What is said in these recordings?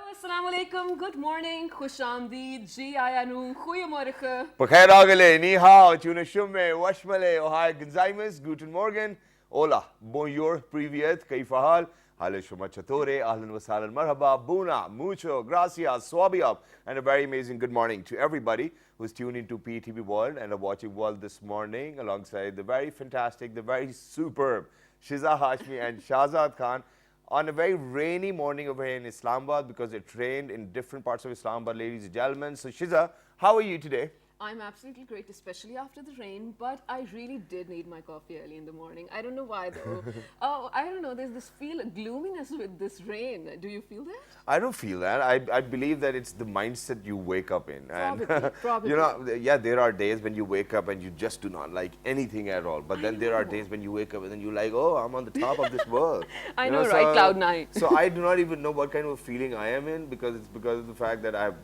Assalamu alaikum, good morning, khush aamdeed, ji aya nu, goeiemorgen. Bakhair agale, ni hao, tuna shumme, washmale, ohai genzaimas, guten morgen, hola, bonjour, privyet, kaifa hal, hale shuma chatore, ahlan wa sahlan, marhaba, buna, mucho, gracias, swabiab, and a very amazing good morning to everybody who's tuned into PTV World and are watching World this morning alongside the very fantastic, the very superb Shiza Hashmi and Shahzad Khan on a very rainy morning over here in Islamabad because it rained in different parts of Islamabad, ladies and gentlemen. So Shiza, how are you today? I'm absolutely great, especially after the rain, but I really did need my coffee early in the morning. I don't know why though. Oh, I don't know, there's this feel gloominess with this rain. Do you feel that? I don't feel that. I believe that it's the mindset you wake up in. And, Probably. you know, yeah, there are days when you wake up and you just do not like anything at all. But then there are days when you wake up and then you're like, oh, I'm on the top of this world. I You know, so, right? Cloud nine. So I do not even know what kind of feeling I am in because it's because of the fact that I've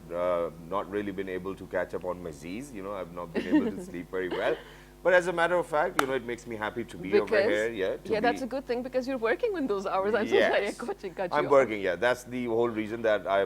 not really been able to catch up on my Z's. You know, I've not been able to sleep very well. But as a matter of fact, you know, it makes me happy to be over here. Yeah, that's a good thing because you're working in those hours. I'm so sorry I cut you I'm off. working, yeah. That's the whole reason that I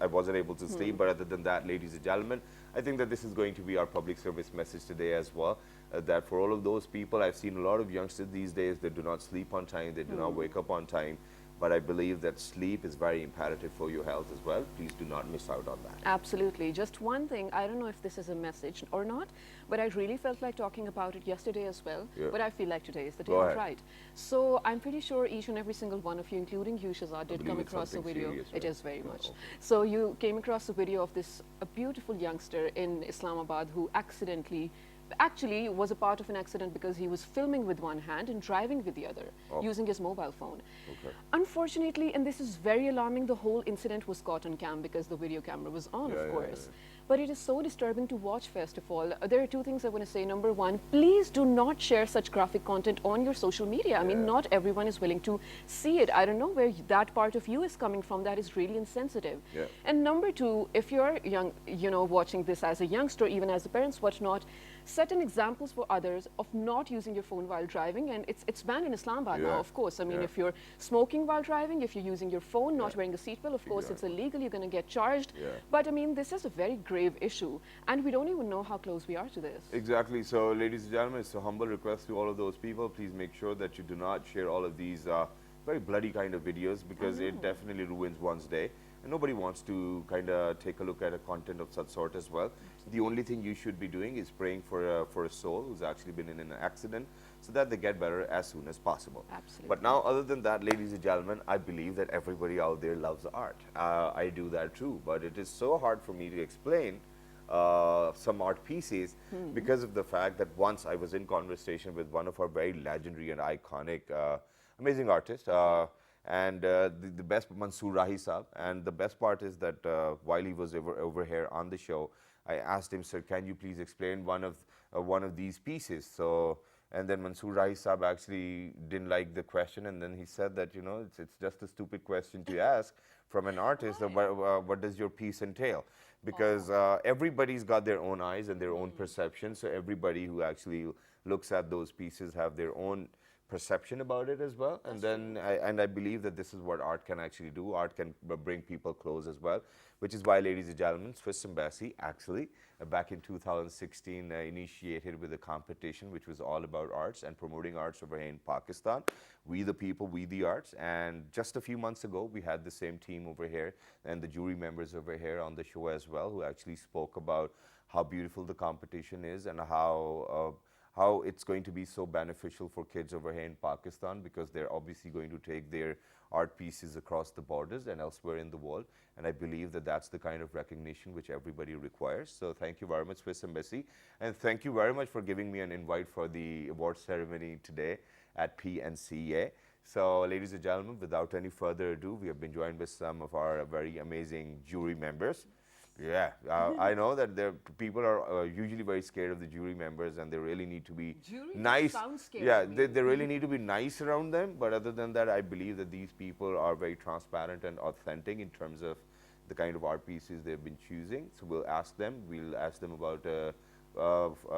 wasn't able to sleep. But other than that, ladies and gentlemen, I think that this is going to be our public service message today as well. That for all of those people, I've seen a lot of youngsters these days, they do not sleep on time, they do not wake up on time. But I believe that sleep is very imperative for your health as well. Please do not miss out on that. Absolutely. Just one thing, I don't know if this is a message or not, but I really felt like talking about it yesterday as well. Yeah. But I feel like today is the day Go of ahead. right. So I'm pretty sure each and every single one of you, including you, Shahzad, did believe come it's across a something video. serious, It right? is very Oh, much. okay. So you came across a video of this a beautiful youngster in Islamabad who accidentally actually was a part of an accident because he was filming with one hand and driving with the other using his mobile phone. Okay. Unfortunately, and this is very alarming, the whole incident was caught on cam because the video camera was on, Yeah, of yeah, course. yeah. But it is so disturbing to watch, first of all. There are two things I want to say. Number one, please do not share such graphic content on your social media. I mean, not everyone is willing to see it. I don't know where that part of you is coming from. That is really insensitive. Yeah. And number two, if you're young, you know, watching this as a youngster, even as a parents, whatnot, set an examples for others of not using your phone while driving. And it's banned in Islamabad now, Yeah. of course. I mean, Yeah. if you're smoking while driving, if you're using your phone, not wearing a seatbelt, of course, it's illegal. You're going to get charged. Yeah. But I mean, this is a very grave issue. And we don't even know how close we are to this. Exactly. So, ladies and gentlemen, it's a humble request to all of those people. Please make sure that you do not share all of these very bloody kind of videos because it definitely ruins one's day. And nobody wants to kind of take a look at a content of such sort as well. The only thing you should be doing is praying for a soul who's actually been in an accident so that they get better as soon as possible. Absolutely. But now, other than that, ladies and gentlemen, I believe that everybody out there loves art. I do that too. But it is so hard for me to explain some art pieces because of the fact that once I was in conversation with one of our very legendary and iconic, amazing artists, and the best, Mansoor Rahi Saab. And the best part is that while he was over here on the show, I asked him, sir, can you please explain one of these pieces? So. And then Mansoor Rahi Saab actually didn't like the question, and then he said that, you know, it's just a stupid question to ask from an artist. What does your piece entail? Because everybody's got their own eyes and their own perception. So everybody who actually looks at those pieces have their own perception about it as well. And then I believe that this is what art can actually do. Art can bring people close as well, which is why, ladies and gentlemen, Swiss Embassy actually back in 2016 initiated with a competition which was all about arts and promoting arts over here in Pakistan. We the people, we the arts. And just a few months ago, we had the same team over here and the jury members over here on the show as well, who actually spoke about how beautiful the competition is and how it's going to be so beneficial for kids over here in Pakistan because they're obviously going to take their art pieces across the borders and elsewhere in the world. And I believe that that's the kind of recognition which everybody requires. So thank you very much, Swiss Embassy. And thank you very much for giving me an invite for the award ceremony today at PNCA. So, ladies and gentlemen, without any further ado, we have been joined by some of our very amazing jury members. Yeah, I know that people are usually very scared of the jury members, and they really need to be Jury just nice. sounds scary Yeah, to me. they really need to be nice around them. But other than that, I believe that these people are very transparent and authentic in terms of the kind of art pieces they've been choosing. So we'll ask them. We'll ask them about a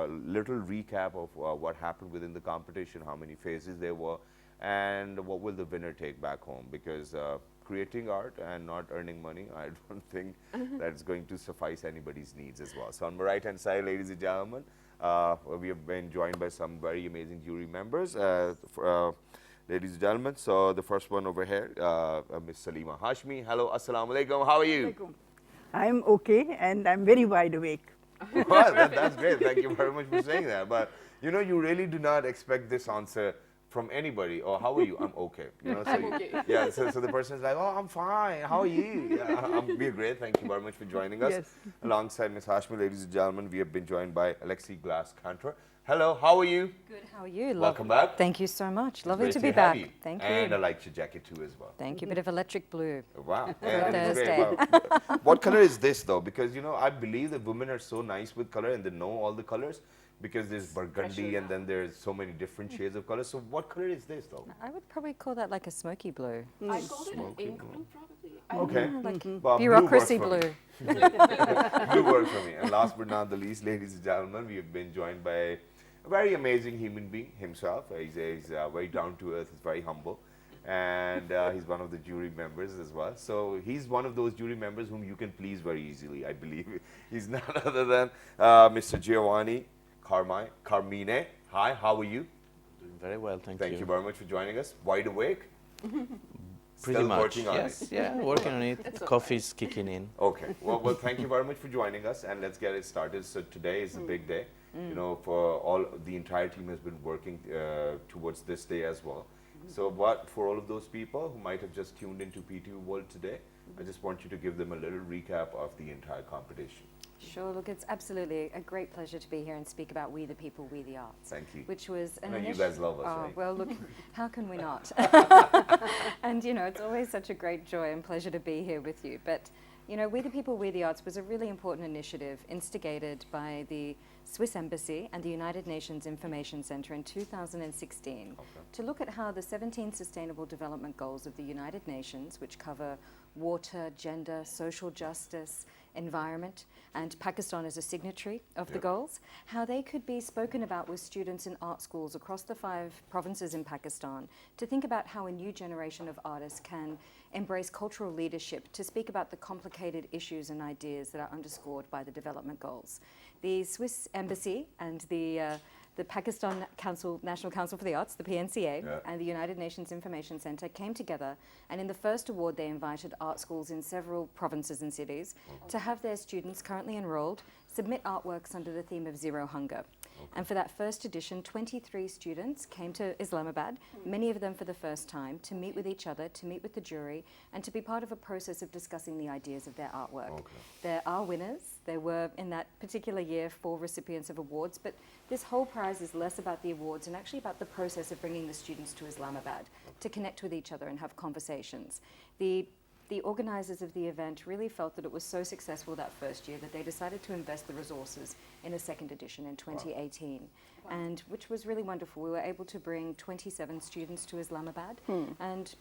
little recap of what happened within the competition, how many phases there were, and what will the winner take back home? Because creating art and not earning money, I don't think that's going to suffice anybody's needs as well. So on my right hand side, ladies and gentlemen, we have been joined by some very amazing jury members. Ladies and gentlemen, so the first one over here, Ms. Salima Hashmi. Hello, assalamu alaikum. How are you? I'm okay, and I'm very wide awake. Well, that's great. Thank you very much for saying that. But you know, you really do not expect this answer from anybody. Or how are you? I'm okay. You know, so I'm okay. Yeah. So the person is like, oh, I'm fine. How are you? Yeah, we're great. Thank you very much for joining us. Yes. Alongside Ms. Hashmi, ladies and gentlemen, we have been joined by Alexi Glass-Cantor. Hello. How are you? Good, how are you? Welcome back. Thank you so much. Lovely Great to be have back. you. Thank And I you. like your jacket too as well. Thank you. Bit of electric blue. Wow. For And it's great. Thursday. Wow. What color is this though? Because you know, I believe that women are so nice with color and they know all the colors because there's burgundy and then there's so many different shades of color. So what color is this though? I would probably call that like a smoky blue. I called it an ink blue, probably. Okay. Like Well, bureaucracy blue works blue. for me. Blue works for me. And last but not the least, ladies and gentlemen, we have been joined by a very amazing human being himself. He's very down to earth. He's very humble. And he's one of the jury members as well. So he's one of those jury members whom you can please very easily, I believe. He's none other than Mr. Giovanni Carmine. Hi, how are you? Doing very well, thank you. Thank you very much for joining us. Wide awake? Pretty Still much, working on yes. it. Yeah, working on it. It's Coffee's kicking in. Okay. Well, thank you very much for joining us, and let's get it started. So today is a big day. You know, for the entire team has been working towards this day as well. So, for all of those people who might have just tuned into PTU World today, I just want you to give them a little recap of the entire competition. Sure, look, it's absolutely a great pleasure to be here and speak about We the People, We the Arts. Thank you. Which was an I know you initiative. guys love us, Oh, right? well, look, how can we not? And, you know, it's always such a great joy and pleasure to be here with you. But, you know, We the People, We the Arts was a really important initiative instigated by the Swiss Embassy and the United Nations Information Center in 2016 to look at how the 17 Sustainable Development Goals of the United Nations, which cover water, gender, social justice, environment, and Pakistan as a signatory of the goals, how they could be spoken about with students in art schools across the 5 provinces in Pakistan to think about how a new generation of artists can embrace cultural leadership to speak about the complicated issues and ideas that are underscored by the development goals. The Swiss Embassy and the Pakistan National Council for the Arts, the PNCA, and the United Nations Information Center came together, and in the first award they invited art schools in several provinces and cities to have their students currently enrolled submit artworks under the theme of Zero Hunger. And for that first edition, 23 students came to Islamabad, many of them for the first time, to meet with each other, to meet with the jury, and to be part of a process of discussing the ideas of their artwork. There are winners. There were, in that particular year, 4 recipients of awards, but this whole prize is less about the awards and actually about the process of bringing the students to Islamabad to connect with each other and have conversations. The organizers of the event really felt that it was so successful that first year that they decided to invest the resources in a second edition in 2018, and which was really wonderful. We were able to bring 27 students to Islamabad, and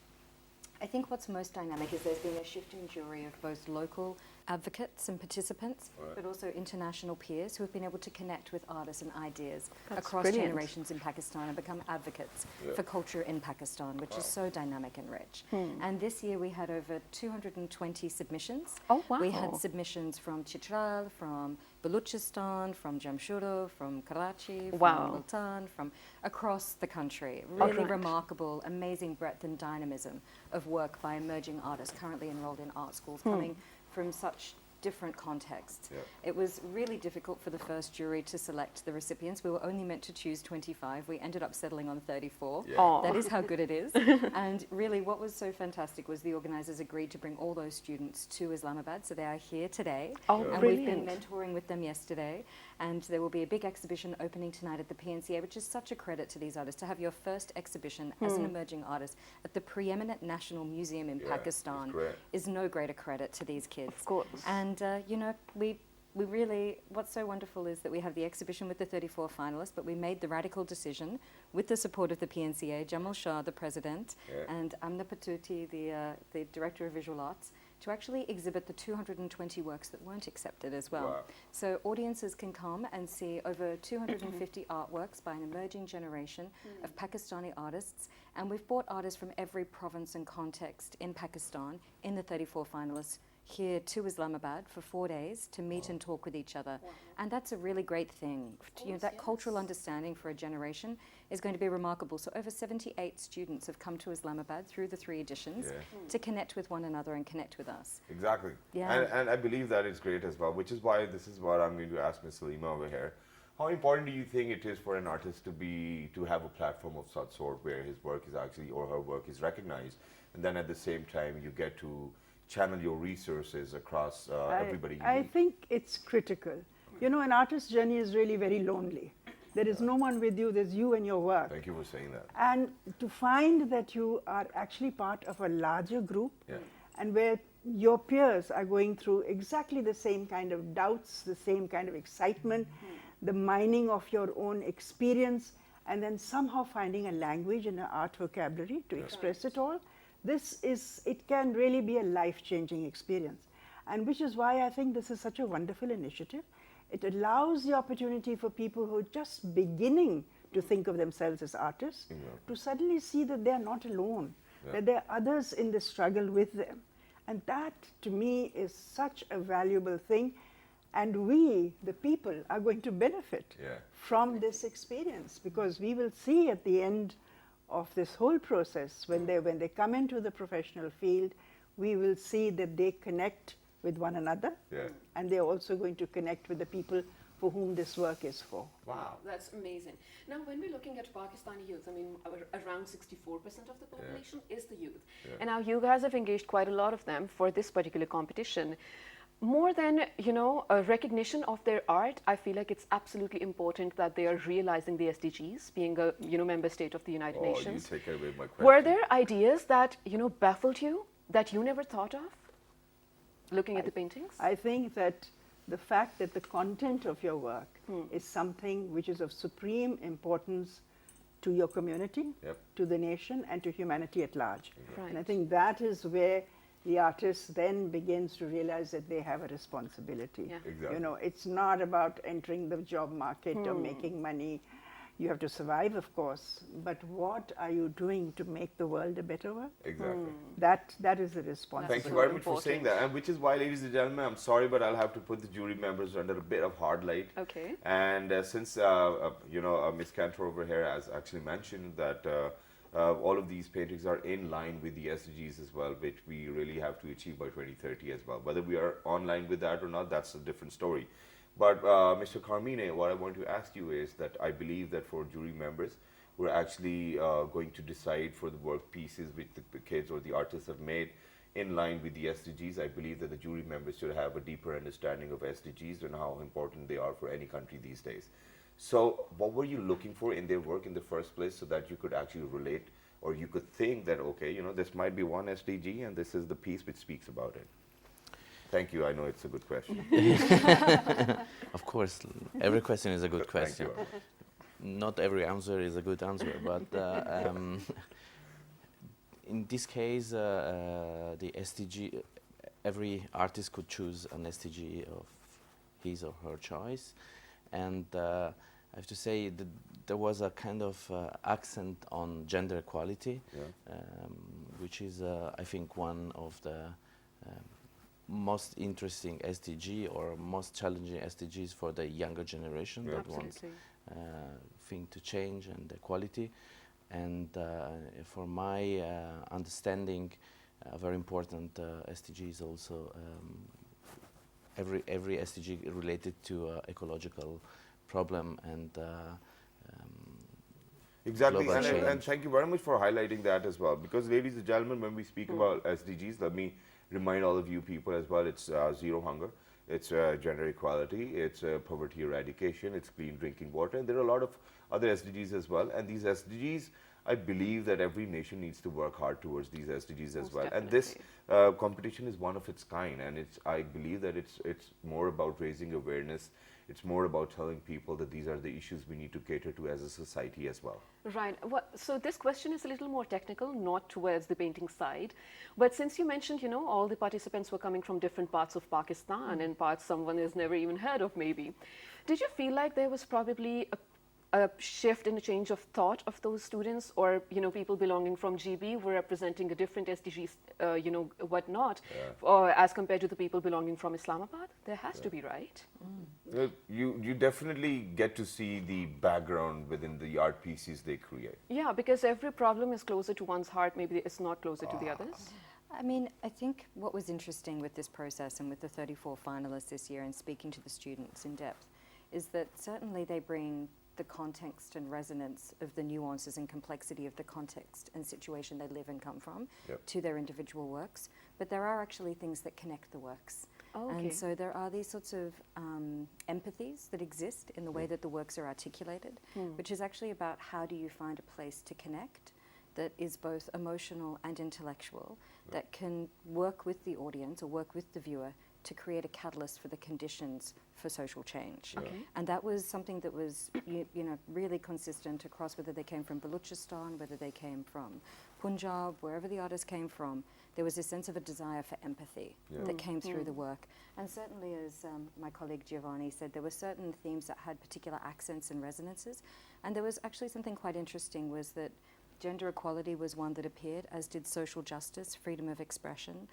I think what's most dynamic is there's been a shift in jury of both local advocates and participants, but also international peers who have been able to connect with artists and ideas across brilliant. generations in Pakistan and become advocates for culture in Pakistan, which is so dynamic and rich. And this year we had over 220 submissions. Oh, wow. We had submissions from Chitral, from Baluchistan, from Jamshoro, from Karachi, from Wow. Multan, from across the country. Really Alright. remarkable, amazing breadth and dynamism of work by emerging artists currently enrolled in art schools coming from such different contexts. It was really difficult for the first jury to select the recipients. We were only meant to choose 25. We ended up settling on 34. Aw. That is how good it is. And really what was so fantastic was the organizers agreed to bring all those students to Islamabad. So they are here today. Oh, and brilliant. we've been mentoring with them yesterday. And there will be a big exhibition opening tonight at the PNCA, which is such a credit to these artists. To have your first exhibition as an emerging artist at the preeminent National Museum in Pakistan great. is no greater credit to these kids. Of course. And, you know, we really, what's so wonderful is that we have the exhibition with the 34 finalists, but we made the radical decision with the support of the PNCA, Jamal Shah, the president, and Amna Patuti, the director of visual arts, to actually exhibit the 220 works that weren't accepted as well. Wow. So audiences can come and see over 250 artworks by an emerging generation of Pakistani artists. And we've brought artists from every province and context in Pakistan in the 34 finalists here to Islamabad for 4 days to meet and talk with each other. And that's a really great thing. You know, that cultural understanding for a generation is going to be remarkable. So over 78 students have come to Islamabad through the 3 editions to connect with one another and connect with us. Exactly. Yeah. And I believe that is great as well, which is why this is what I'm going to ask Ms. Salima over here. How important do you think it is for an artist to have a platform of such sort where his work is actually, or her work is recognized, and then at the same time you get to channel your resources across everybody you I meet? think it's critical. You know, an artist's journey is really very lonely. There is no one with you, there's you and your work. Thank you for saying that. And to find that you are actually part of a larger group Yeah. and where your peers are going through exactly the same kind of doubts, the same kind of excitement, the mining of your own experience, and then somehow finding a language and an art vocabulary to express it all. It can really be a life-changing experience. And which is why I think this is such a wonderful initiative. It allows the opportunity for people who are just beginning to think of themselves as artists to suddenly see that they are not alone, that there are others in the struggle with them. And that, to me, is such a valuable thing. And we, the people, are going to benefit from this experience, because we will see at the end of this whole process, when they come into the professional field, we will see that they connect with one another, and they're also going to connect with the people for whom this work is for. Wow. That's amazing. Now, when we're looking at Pakistani youth, I mean, around 64% of the population is the youth. And now you guys have engaged quite a lot of them for this particular competition. More than, you know, a recognition of their art, I feel like it's absolutely important that they are realizing the SDGs, being a, you know, member state of the United Nations. You take away my question. Were there ideas that, you know, baffled you, that you never thought of, looking at the paintings? I think that the fact that the content of your work is something which is of supreme importance to your community, to the nation, and to humanity at large. Right. And I think that is where the artist then begins to realize that they have a responsibility. Yeah. Exactly. You know, it's not about entering the job market or making money. You have to survive, of course, but what are you doing to make the world a better world? Exactly. That is the responsibility. Thank you very much for saying that. And which is why, ladies and gentlemen, I'm sorry, but I'll have to put the jury members under a bit of hard light. Okay. And since, you know, Ms. Cantor over here has actually mentioned that all of these paintings are in line with the SDGs as well, which we really have to achieve by 2030 as well. Whether we are online with that or not, that's a different story. But Mr. Carmine, what I want to ask you is that I believe that for jury members, we're actually going to decide for the work pieces which the kids or the artists have made in line with the SDGs. I believe that the jury members should have a deeper understanding of SDGs and how important they are for any country these days. So what were you looking for in their work in the first place so that you could actually relate, or you could think that, okay, you know, this might be one SDG and this is the piece which speaks about it? Thank you. I know it's a good question. Of course, every question is a good Thank question. you. Not every answer is a good answer, but in this case, the SDG, every artist could choose an SDG of his or her choice, and I have to say that there was a kind of accent on gender equality, which is, I think, one of the most interesting SDG or most challenging SDGs for the younger generation that wants thing to change and equality. And for my understanding, a very important SDG is also every SDG related to ecological problem and Exactly, global and change. thank you very much for highlighting that as well. Because, ladies and gentlemen, when we speak about SDGs, let me remind all of you people as well, it's zero hunger, it's gender equality, it's poverty eradication, it's clean drinking water, and there are a lot of other SDGs as well. And these SDGs, I believe that every nation needs to work hard towards these SDGs as Most well. And this competition is one of its kind, and I believe that it's more about raising awareness It's more about telling people that these are the issues we need to cater to as a society as well. Right. So this question is a little more technical, not towards the painting side. But since you mentioned, all the participants were coming from different parts of Pakistan and parts someone has never even heard of maybe, did you feel like there was probably a shift in a change of thought of those students, or people belonging from GB were representing a different SDGs, whatnot, or as compared to the people belonging from Islamabad? There has to be, right? You definitely get to see the background within the art pieces they create. Yeah, because every problem is closer to one's heart. Maybe it's not closer to the others. I mean, I think what was interesting with this process and with the 34 finalists this year and speaking to the students in depth is that certainly they bring the context and resonance of the nuances and complexity of the context and situation they live and come from to their individual works. But there are actually things that connect the works. Oh, okay. And so there are these sorts of empathies that exist in the way that the works are articulated, which is actually about how do you find a place to connect that is both emotional and intellectual, that can work with the audience or work with the viewer to create a catalyst for the conditions for social change. Okay. And that was something that was really consistent across whether they came from Balochistan, whether they came from Punjab, wherever the artists came from. There was a sense of a desire for empathy that came through the work. And certainly, as my colleague Giovanni said, there were certain themes that had particular accents and resonances. And there was actually something quite interesting was that gender equality was one that appeared, as did social justice, freedom of expression,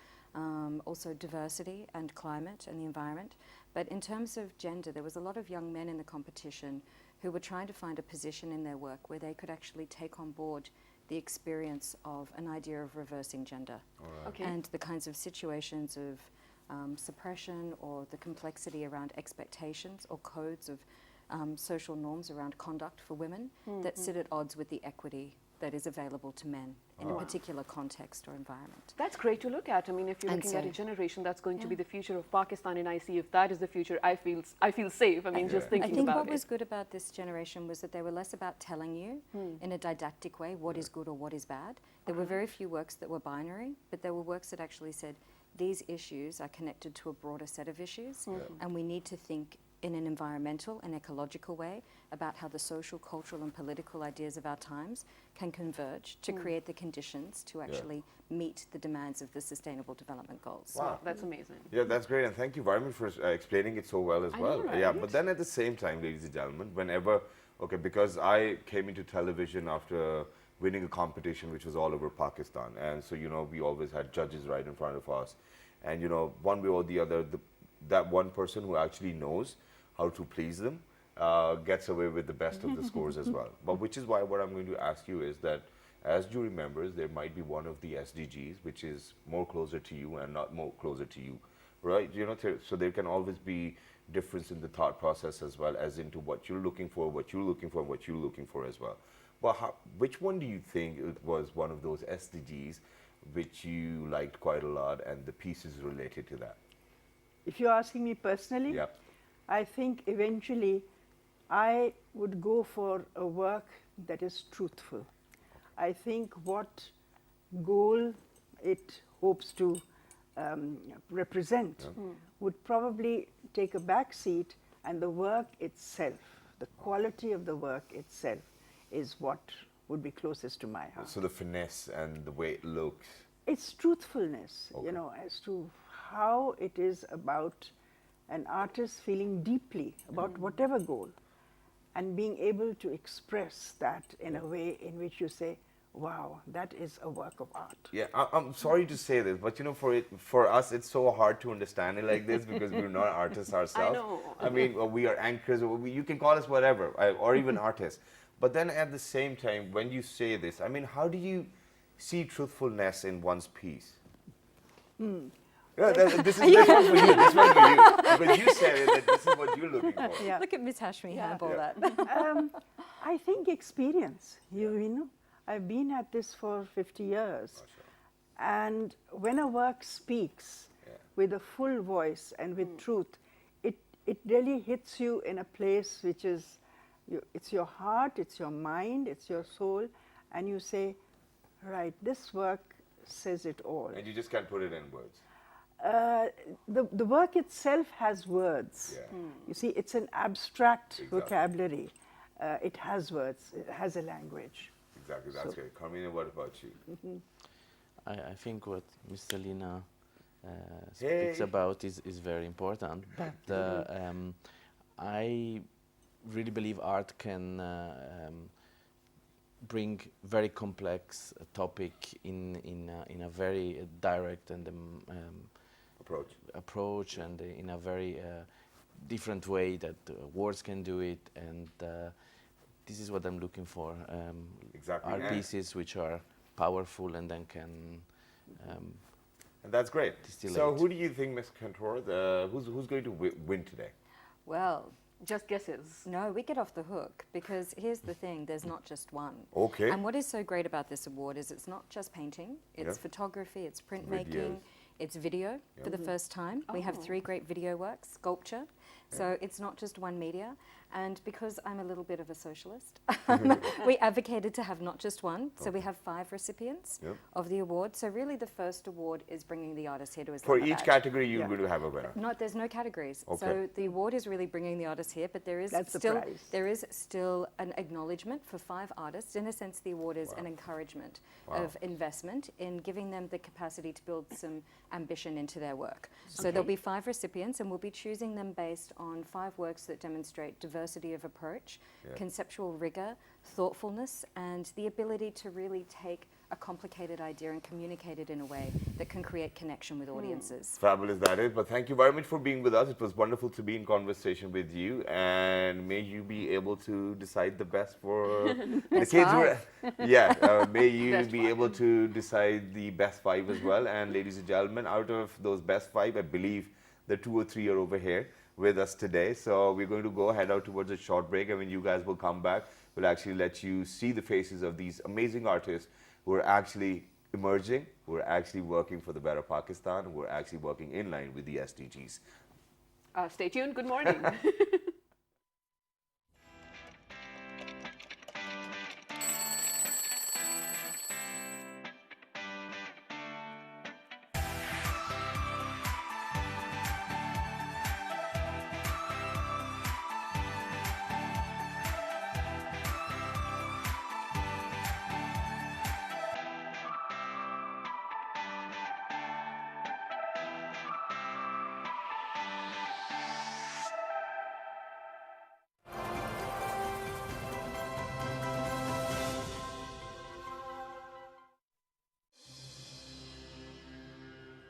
also diversity and climate and the environment. But in terms of gender, there was a lot of young men in the competition who were trying to find a position in their work where they could actually take on board the experience of an idea of reversing gender. Okay. And the kinds of situations of suppression or the complexity around expectations or codes of social norms around conduct for women that sit at odds with the equity that is available to men in a particular context or environment. That's great to look at. I mean, if you're And looking at a so- generation that's going to be the future of Pakistan, and I see if that is the future, I feel safe. I mean, just I thinking think about what it. was good about this generation was that they were less about telling you in a didactic way what is good or what is bad. There were very few works that were binary, but there were works that actually said these issues are connected to a broader set of issues, and we need to think in an environmental and ecological way about how the social, cultural and political ideas of our times can converge to create the conditions to actually meet the demands of the Sustainable Development Goals. Wow. That's amazing. Yeah, that's great, and thank you very much for explaining it so well as I well. know, right? Yeah, but then at the same time, ladies and gentlemen, whenever, because I came into television after winning a competition which was all over Pakistan, and so, we always had judges right in front of us, and, one way or the other, that one person who actually knows how to please them gets away with the best of the scores as well. But which is why what I'm going to ask you is that as jury members, there might be one of the SDGs which is more closer to you and not more closer to you, right? So there can always be difference in the thought process as well as into what you're looking for, what you're looking for, what you're looking for as well. But which one do you think it was one of those SDGs which you liked quite a lot and the pieces related to that? If you're asking me personally, Yeah. I think eventually I would go for a work that is truthful. I think what goal it hopes to represent would probably take a back seat, and the work itself, the quality of the work itself, is what would be closest to my heart. So the finesse and the way it looks. It's truthfulness, Okay. as to how it is about an artist feeling deeply about whatever goal and being able to express that in a way in which you say, wow, that is a work of art. Yeah, I'm sorry to say this, but for us, it's so hard to understand it like this because we're not artists ourselves. know. I mean, we are anchors, or you can call us whatever, or even artists. But then at the same time, when you say this, I mean, how do you see truthfulness in one's piece? Yeah, this one's for you. This one's for you. Because you said it, that this is what you're looking for. Yeah. Look at Ms. Hashmi handball Yeah. that. I think experience. I've been at this for 50 years. And when a work speaks with a full voice and with truth, it really hits you in a place which is, it's your heart, it's your mind, it's your soul, and you say, right, this work says it all. And you just can't put it in words. the work itself has words. Yeah. You see, it's an abstract Exactly. vocabulary. It has words, it has a language. Exactly, that's great. Carmina, what about you? I think what Mr. Lina Hey. speaks about is very important, but I really believe art can bring very complex topic in a very direct and approach and in a very different way that words can do it, and this is what I'm looking for. Exactly. Art And- pieces which are powerful and then can And that's great. So Distillate. who do you think, Ms. Cantor, who's going to win today? Well, Just guesses. no, we get off the hook because here's the thing, there's not just one. Okay. And what is so great about this award is it's not just painting, it's Yeah. photography, it's Videos. printmaking, it's video for the first time. We have 3 great video works, sculpture. So it's not just one media. And because I'm a little bit of a socialist, we advocated to have not just one. So we have 5 recipients Yep. of the award. So really the first award is bringing the artist here to For Islamabad. each category, you're Yeah. going to have a winner. There's no categories. Okay. So the award is really bringing the artists here, but there is That's the still prize. there is still an acknowledgement for 5 artists. In a sense, the award is an encouragement of investment in giving them the capacity to build some ambition into their work. So there'll be 5 recipients, and we'll be choosing them based on 5 works that demonstrate diversity of approach, conceptual rigor, thoughtfulness, and the ability to really take a complicated idea and communicate it in a way that can create connection with audiences. Fabulous that is. But thank you very much for being with us. It was wonderful to be in conversation with you, and may you be able to decide the best for the Best kids. 5. May you Best be 5. able to decide the best 5 as well. And ladies and gentlemen, out of those best 5, I believe the 2 or 3 are over here with us today. So we're going to go head out towards a short break, and when you guys will come back, we'll actually let you see the faces of these amazing artists who are actually emerging, who are actually working for the better Pakistan, who are actually working in line with the SDGs. Stay tuned. Good morning.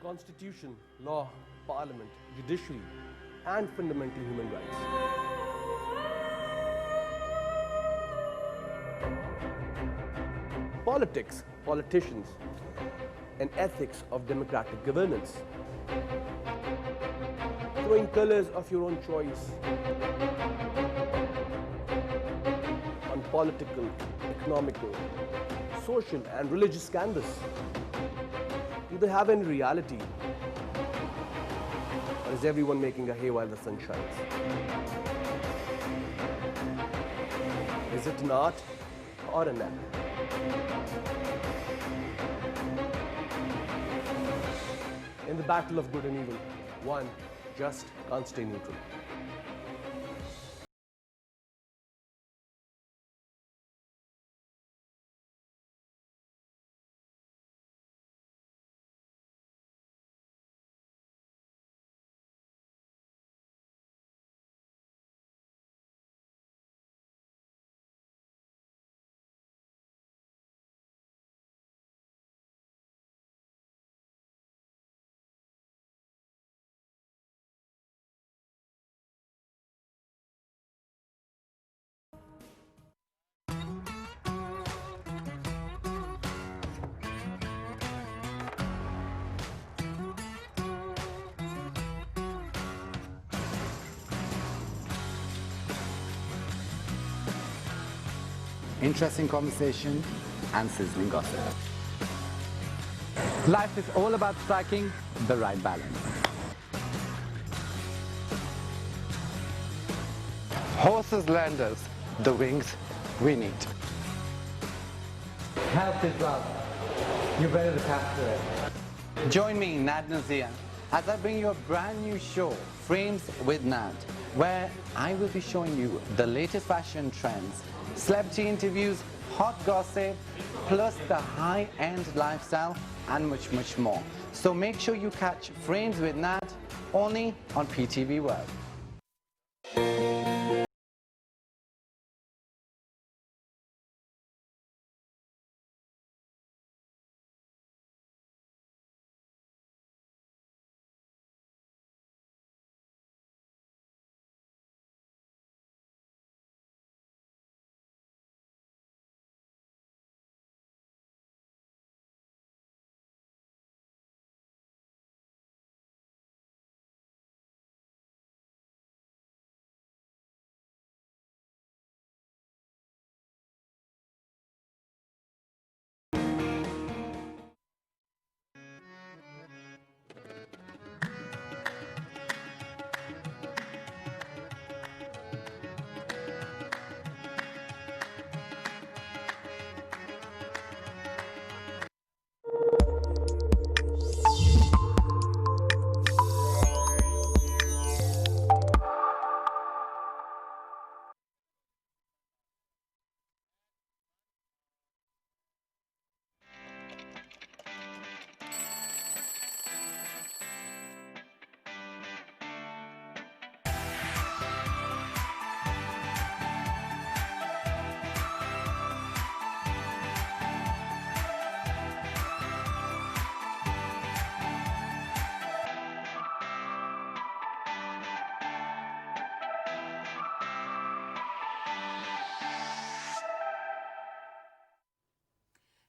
Constitution, law, parliament, judiciary, and fundamental human rights. Politics, politicians, and ethics of democratic governance. Throwing colors of your own choice on political, economical, social, and religious canvas. Do they have any reality? Or is everyone making a hay while the sun shines? Is it an art or an act? In the battle of good and evil, one just can't stay neutral. Interesting conversation and sizzling gossip. Life is all about striking the right balance. Horses lend us the wings we need. Health is wealth. You better look after it. Join me, Nad Nazian, as I bring you a brand new show, Frames with Nat, where I will be showing you the latest fashion trends, celebrity interviews, hot gossip, plus the high-end lifestyle and much, much more. So make sure you catch Frames with Nat only on PTV World.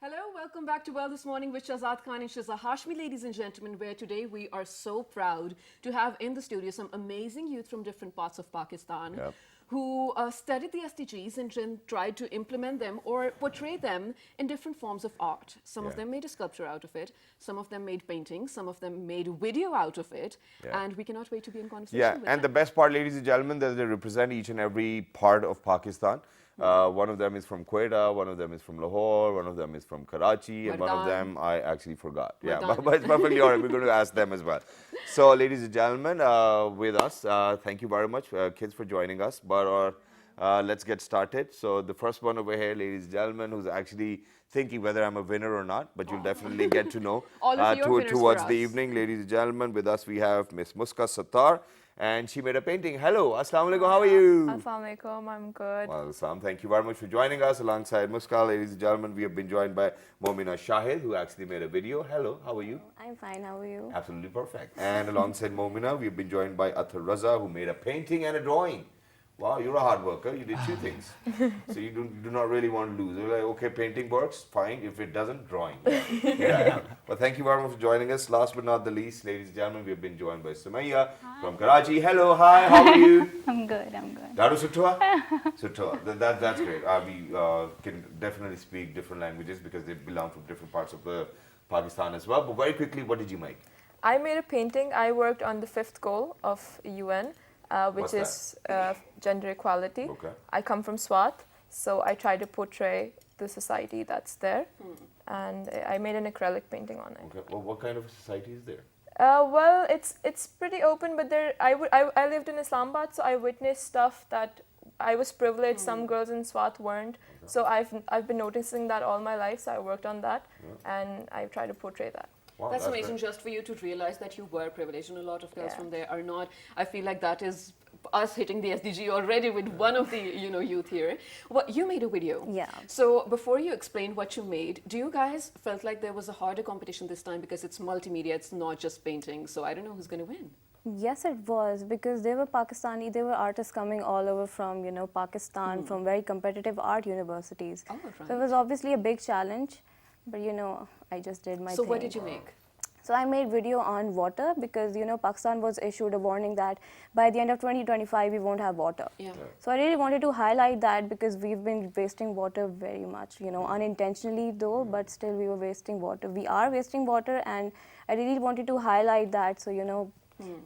Hello, welcome back to Well This Morning with Shahzad Khan and Shahzad Hashmi, ladies and gentlemen, where today we are so proud to have in the studio some amazing youth from different parts of Pakistan who studied the SDGs and then tried to implement them or portray them in different forms of art. Some of them made a sculpture out of it, some of them made paintings, some of them made video out of it, and we cannot wait to be in conversation with and the them. best part, ladies and gentlemen, that they represent each and every part of Pakistan. One of them is from Quetta, one of them is from Lahore, one of them is from Karachi, and one of Mardan. them I actually forgot. Yeah, Mardan. but it's perfectly all right. We're going to ask them as well. So, ladies and gentlemen, with us, thank you very much, kids, for joining us. But let's get started. So, the first one over here, ladies and gentlemen, who's actually thinking whether I'm a winner or not, but you'll definitely get to know All of you are winners towards for the us. evening. Ladies and gentlemen, with us we have Miss Muska Sattar. And she made a painting. Hello, Assalamu alaikum, how are you? Assalamu alaikum, I'm good. Well, Sam, thank you very much for joining us alongside Muska. Ladies and gentlemen, we have been joined by Momina Shahid, who actually made a video. Hello, how are you? I'm fine, how are you? Absolutely perfect. And alongside Momina, we've been joined by Athar Raza, who made a painting and a drawing. Wow, you're a hard worker. You did two things. So you do not really want to lose. You're like, okay, painting works, fine. If it doesn't, drawing. Yeah. But thank you very much for joining us. Last but not the least, ladies and gentlemen, we have been joined by Sumaya from Karachi. Hello, hi, how are you? I'm good, I'm good. Daru Suttua? Suttua. That's great. We can definitely speak different languages because they belong from different parts of Pakistan as well. But very quickly, what did you make? I made a painting. I worked on the 5th goal of UN, which What's is gender equality. Okay. I come from Swat, so I try to portray the society that's there. And I made an acrylic painting on it. Okay. Well, what kind of society is there? Well, it's pretty open, but I lived in Islamabad, so I witnessed stuff that I was privileged. Some girls in Swat weren't. So I've been noticing that all my life. So I worked on that, and I try to portray that. Wow, That's amazing, great. just for you to realize that you were privileged, and a lot of girls Yeah. from there are not. I feel like that is us hitting the SDG already with one of the youth here. Well, you made a video. Yeah. So before you explain what you made, do you guys felt like there was a harder competition this time because it's multimedia, it's not just painting? So I don't know who's going to win. Yes, it was, because there were artists coming all over from, Pakistan, from very competitive art universities. Oh, So it right. was obviously a big challenge, but I just did my So thing. what did you make? So I made video on water because, Pakistan was issued a warning that by the end of 2025, we won't have water. Yeah. So I really wanted to highlight that because we've been wasting water very much, unintentionally though, but still we were wasting water. We are wasting water, and I really wanted to highlight that so,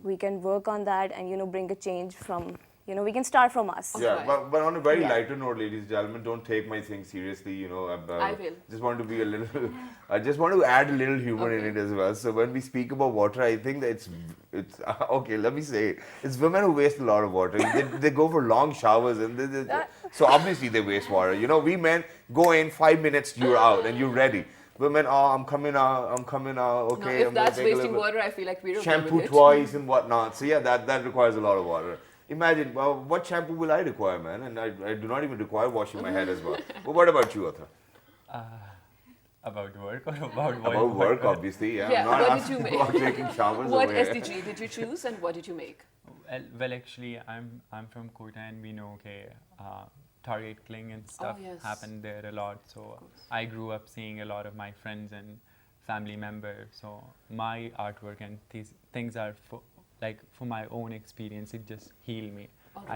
we can work on that and, bring a change from, you know, we can start from us. Yeah, Right. but on a very Yeah. lighter note, ladies and gentlemen, don't take my thing seriously. You know, I will. Just want to be a little. I just want to add a little humor in Okay. it as well. So when we speak about water, I think that it's okay. Let me say it. It's women who waste a lot of water. They go for long showers and so obviously they waste water. You know, we men go in 5 minutes, you're out and you're ready. Women, oh, I'm coming out. Okay, Now, if I'm gonna that's take a wasting little water, I feel like we're okay shampoo with it. twice and whatnot. So yeah, that requires a lot of water. Imagine, well, what shampoo will I require, man? And I do not even require washing my head as well. But what about you, Atha? About work or about About work, obviously. Yeah. Yeah, I'm not what did asking you make? about taking showers. What over here. SDG did you choose and what did you make? Well, actually, I'm from Kota, and we know Target Kling and stuff yes. happened there a lot. So I grew up seeing a lot of my friends and family members. So my artwork and these things are for my own experience. It just healed me.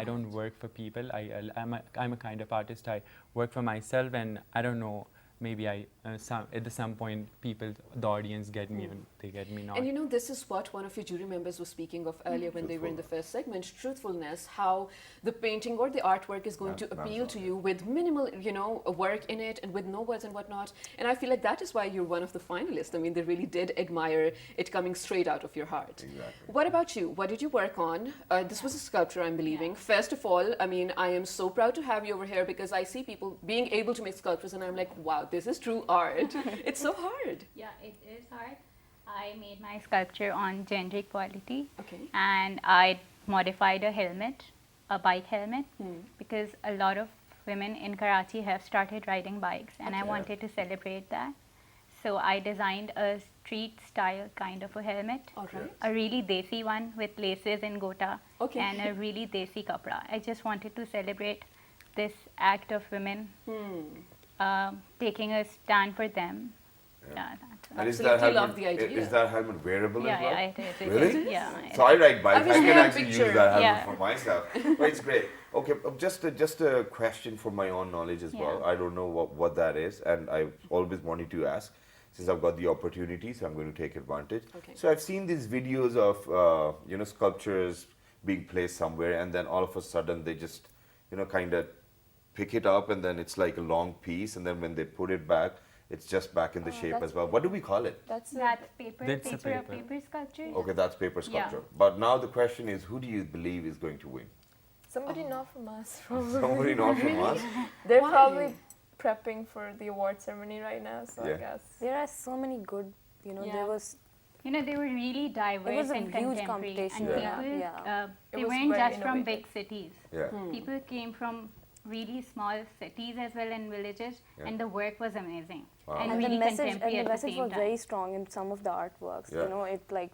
I don't work for people. I'm a kind of artist. I work for myself, and I don't know. Maybe at some point, the audience get me, and they get me not. And you know, this is what one of your jury members was speaking of earlier when they were in the first segment, truthfulness, how the painting or the artwork is going to appeal to you with minimal, you know, work in it and with no words and whatnot. And I feel like that is why you're one of the finalists. I mean, they really did admire it coming straight out of your heart. Exactly. What about you? What did you work on? This was a sculpture, I'm believing. First of all, I mean, I am so proud to have you over here because I see people being able to make sculptures and I'm like, wow, this is true art. It's so hard. Yeah, it is hard. I made my sculpture on gender equality. Okay. And I modified a helmet, a bike helmet, because a lot of women in Karachi have started riding bikes and I wanted to celebrate that. So I designed a street style kind of a helmet. All right. A really desi one with laces and gota. Okay. And a really desi kapra. I just wanted to celebrate this act of women taking a stand for them. Yeah, And is Absolutely that love helmet, the idea. Is that helmet wearable yeah, as well? yeah, it is. Really? Yeah. So I ride bike. I wish I we can had a actually use picture. that helmet Yeah. for myself. But it's great. Okay, just a question for my own knowledge as well. Yeah. I don't know what that is, and I always wanted to ask. Since I've got the opportunity, so I'm going to take advantage. Okay. So I've seen these videos of sculptures being placed somewhere, and then all of a sudden they just kind of pick it up, and then it's like a long piece, and then when they put it back, it's just back in the shape that's as well. What do we call it? That's paper, That's a paper sculpture. Okay, that's paper Yeah. sculpture. But now the question is, who do you believe is going to win? somebody not from us. Probably. Somebody not from us? They're Why? probably prepping for the award ceremony right now. So Yeah. I guess. There are so many good, you know, Yeah. there was You know, they were really diverse a and huge contemporary. competition, And yeah. people, Yeah. It they was weren't very just from innovative. big cities. Yeah. People came from really small cities as well and villages, Yeah. and the work was amazing. Wow. And and really the message contemporary at the was same time. very strong in some of the artworks. Yeah. You know, it like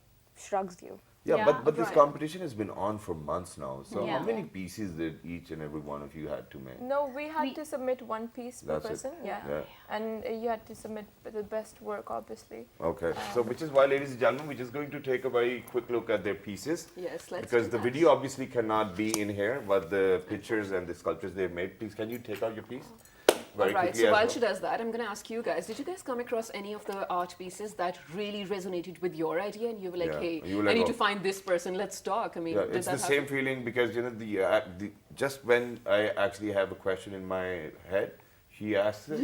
shrugs you. Yeah, Yeah, but this right. competition has been on for months now. So how Yeah. many pieces did each and every one of you had to make? No, we had We- to submit one piece per That's it. person. Yeah. Yeah. And you had to submit the best work, obviously. Okay. So which is why, ladies and gentlemen, we're just going to take a very quick look at their pieces. Yes, let's Because do the that. video obviously cannot be in here, but the pictures and the sculptures they've made. Please, can you take out your piece? Very All right, quickly so as while well. she does that, I'm going to ask you guys, did you guys come across any of the art pieces that really resonated with your idea and you were like, Yeah, hey, you were I like, need oh. to find this person, let's talk? I mean, Yeah, did it's that the happen? same feeling because the just when I actually have a question in my head, she asks it,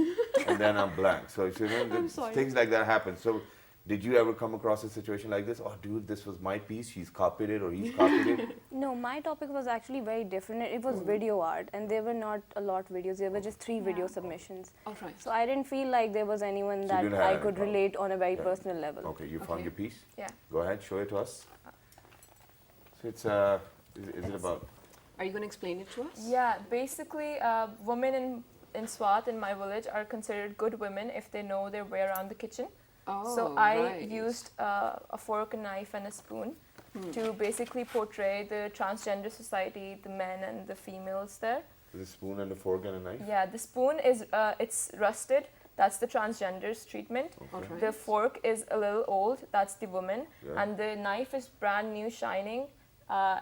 and then I'm blank. So things like that happen. So, did you ever come across a situation like this? Oh, dude, this was my piece. She's copied it, or he's copied it. No, my topic was actually very different. It was video art, and there were not a lot videos. There were just 3 video submissions. All right. So I didn't feel like there was anyone So you that didn't have I any could problem. relate on a very Yeah. personal level. Okay, you found your piece. Yeah. Go ahead, show it to us. So it's is it about? Are you going to explain it to us? Yeah, basically, women in Swat, in my village, are considered good women if they know their way around the kitchen. Oh, So I right. used a fork, a knife, and a spoon to basically portray the transgender society, the men and the females there. Is a spoon and a fork and a knife? Yeah, the spoon is it's rusted. That's the transgender's treatment. All right. The fork is a little old. That's the woman, Yeah. and the knife is brand new, shining,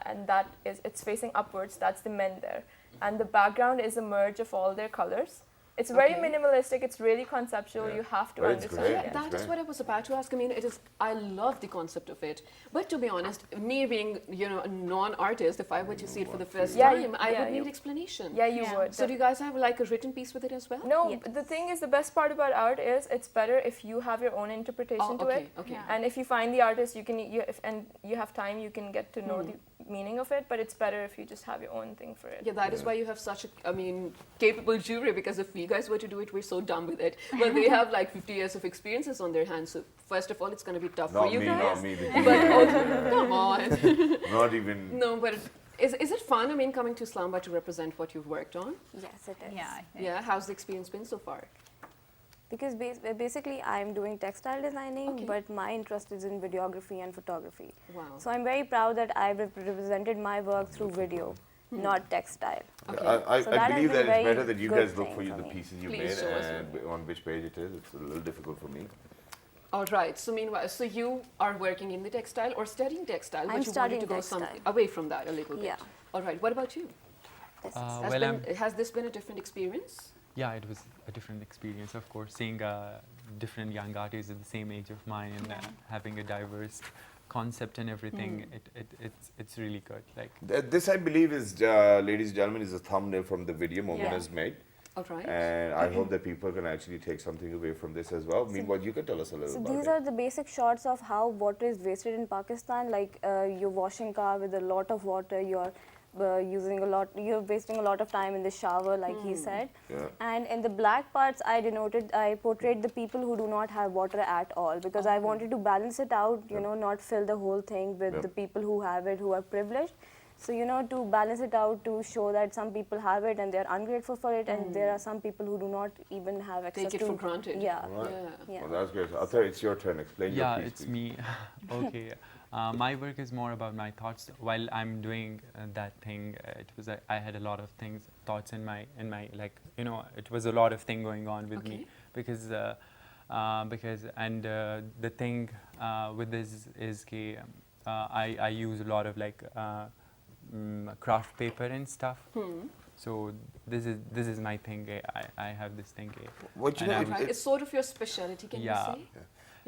and that is it's facing upwards. That's the men there, and the background is a merge of all their colors. It's very Okay. minimalistic. It's really conceptual. Yeah. You have to But it's understand great. it. It's That is great. what I was about to ask. I mean, it is. I love the concept of it, but to be honest, me being a non-artist, if I were to see it for the first Yeah, time, I yeah, would need you- explanation. Yeah, you Yeah. would. So do you guys have like a written piece with it as well? No, Yes. but the thing is, the best part about art is it's better if you have your own interpretation to okay, it. okay. Yeah. And if you find the artist, you can, and you have time, you can get to know Hmm. the meaning of it. But it's better if you just have your own thing for it. Yeah, that is why you have such a, capable jury, because if we guys were to do it, we're so dumb with it. But they have like 50 years of experiences on their hands. So first of all, it's going to be tough Not for you me, guys. not me. But also, come on. Not even. No, but is it fun? I mean, coming to Islamabad to represent what you've worked on? Yes, it is. Yeah. Yeah, how's the experience been so far? Because basically I'm doing textile designing, Okay. but my interest is in videography and photography. Wow. So I'm very proud that I've represented my work through video, not textile. Okay. I So that has believe been that it's very better that you good guys look thing for you for the me. pieces you Please made show us and on which page it is. It's a little difficult for me. All right. So meanwhile, so you are working in the textile or studying textile, but I'm you wanted to studying go textile. away from that a little bit. Yeah. All right. What about you? Has this been a different experience? Yeah, it was a different experience, of course, seeing different young artists at the same age of mine and having a diverse concept and everything. It's really good. Like, This, I believe, is, ladies and gentlemen, is a thumbnail from the video Momin Yeah. has made. All right. And I hope that people can actually take something away from this as well. Meanwhile, you can tell us a little So about these it. are the basic shots of how water is wasted in Pakistan. Like you're washing car with a lot of water. You're you're wasting a lot of time in the shower, like he said. Yeah. And in the black parts, I portrayed the people who do not have water at all, because I wanted to balance it out. Not fill the whole thing with Yep. the people who have it, who are privileged. So to balance it out, to show that some people have it and they're ungrateful for it, and there are some people who do not even have access Take it to for granted. Yeah. Right. Yeah. Yeah. Well, that's great. Athar, it's your turn. Explain your yeah, piece, it's please. me. Okay. My work is more about my thoughts. While I'm doing that thing, I had a lot of thoughts in my like, it was a lot of thing going on with me, because the thing with this is I use a lot of like craft paper and stuff. So this is my thing. I have this thing. What you and know, I it- was- Right. It's sort of your specialty, can Yeah. you say?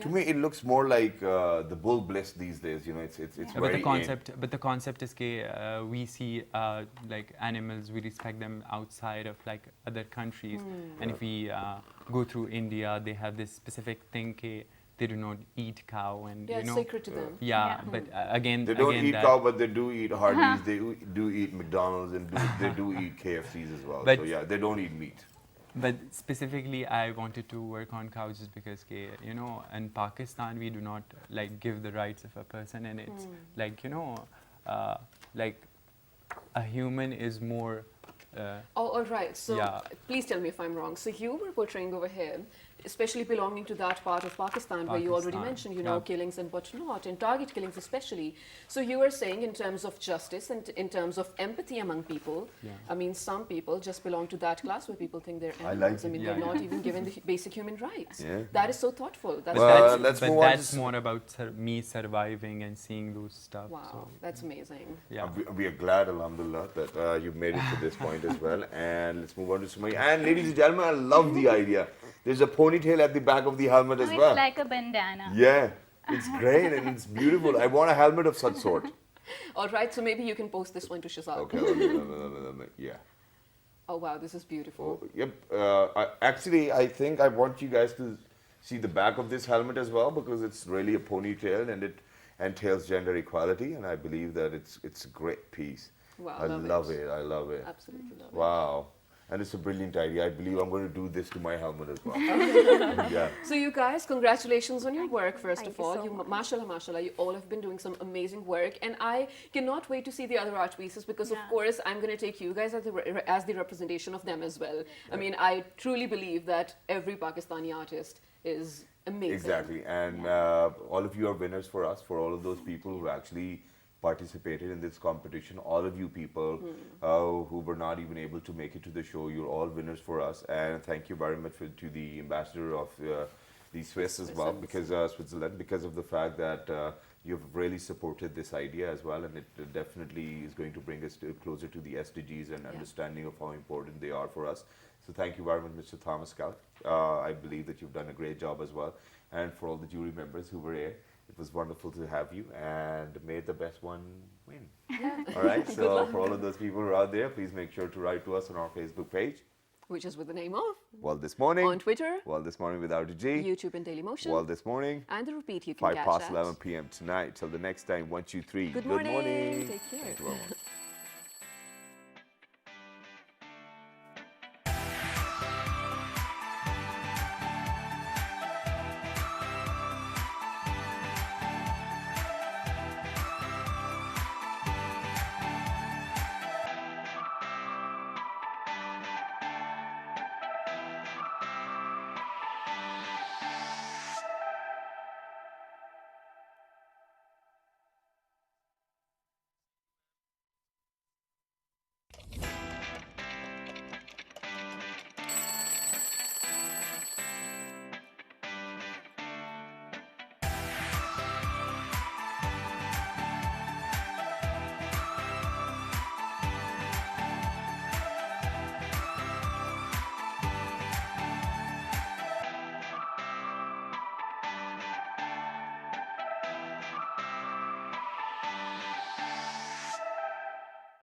To me, it looks more like the bull bliss these days. It's But very the concept is we see like animals, we respect them outside of like other countries, and if we go through India, they have this specific thing they do not eat cow, and Yeah, it's sacred to them. Yeah, but again, They don't again eat that, cow, but they do eat Hardee's. They do eat McDonald's, and they do eat KFCs as well. But- So yeah, they don't eat meat. But specifically, I wanted to work on cows just because, in Pakistan, we do not like give the rights of a person, and it's like, like a human is more. Oh, all right. So Yeah. please tell me if I'm wrong. So you were portraying over here, especially belonging to that part of Pakistan where you already Pakistan, mentioned, yeah. killings and whatnot, and target killings especially. So you were saying in terms of justice and in terms of empathy among people, Yeah. I mean, some people just belong to that class where people think they're I like animals. I it. mean, Yeah, they're not yeah. even given the basic human rights. Yeah. That is so thoughtful. That's Well, let's but move on to that's more about me surviving and seeing those stuff. wow, So, that's amazing. yeah. We are glad, alhamdulillah, that you've made it to this point as well. And let's move on to Sumaya. And ladies and gentlemen, I love the idea. There's a ponytail at the back of the helmet as it's well. like a bandana. Yeah, it's great and it's beautiful. I want a helmet of such sort. All right, so maybe you can post this one to Shazad. Okay, let me, yeah. Oh, wow, this is beautiful. Oh, yep. Actually, I think I want you guys to see the back of this helmet as well, because it's really a ponytail and it entails gender equality, and I believe that it's a great piece. Wow, I love it. I love it. Absolutely love it. Wow. And it's a brilliant idea. I believe I'm going to do this to my helmet as well. Yeah. So you guys, congratulations on your work, first Thank of you all. so much. Mashallah, mashallah, you all have been doing some amazing work, and I cannot wait to see the other art pieces, because of Yeah. course I'm going to take you guys as the representation of them as well. I mean, I truly believe that every Pakistani artist is amazing. Exactly. And all of you are winners for us, for all of those people who actually participated in this competition. All of you people who were not even able to make it to the show, you're all winners for us. And thank you very much to the ambassador of the Swiss as well, because Switzerland, because of the fact that you've really supported this idea as well, and it definitely is going to bring us closer to the SDGs and understanding of how important they are for us. So thank you very much, Mr. Thomas Scout. I believe that you've done a great job as well, and for all the jury members who were here, it was wonderful to have you, and may the best one win. All right, so for all of those people who are out there, please make sure to write to us on our Facebook page, which is with the name of Well This Morning, on Twitter, Well This Morning without a G, YouTube and Dailymotion, Well This Morning, and the repeat you can 5 catch past at 11 p.m. tonight. Till the next time, 1, 2, 3. Good morning. Take care. Thank you very much.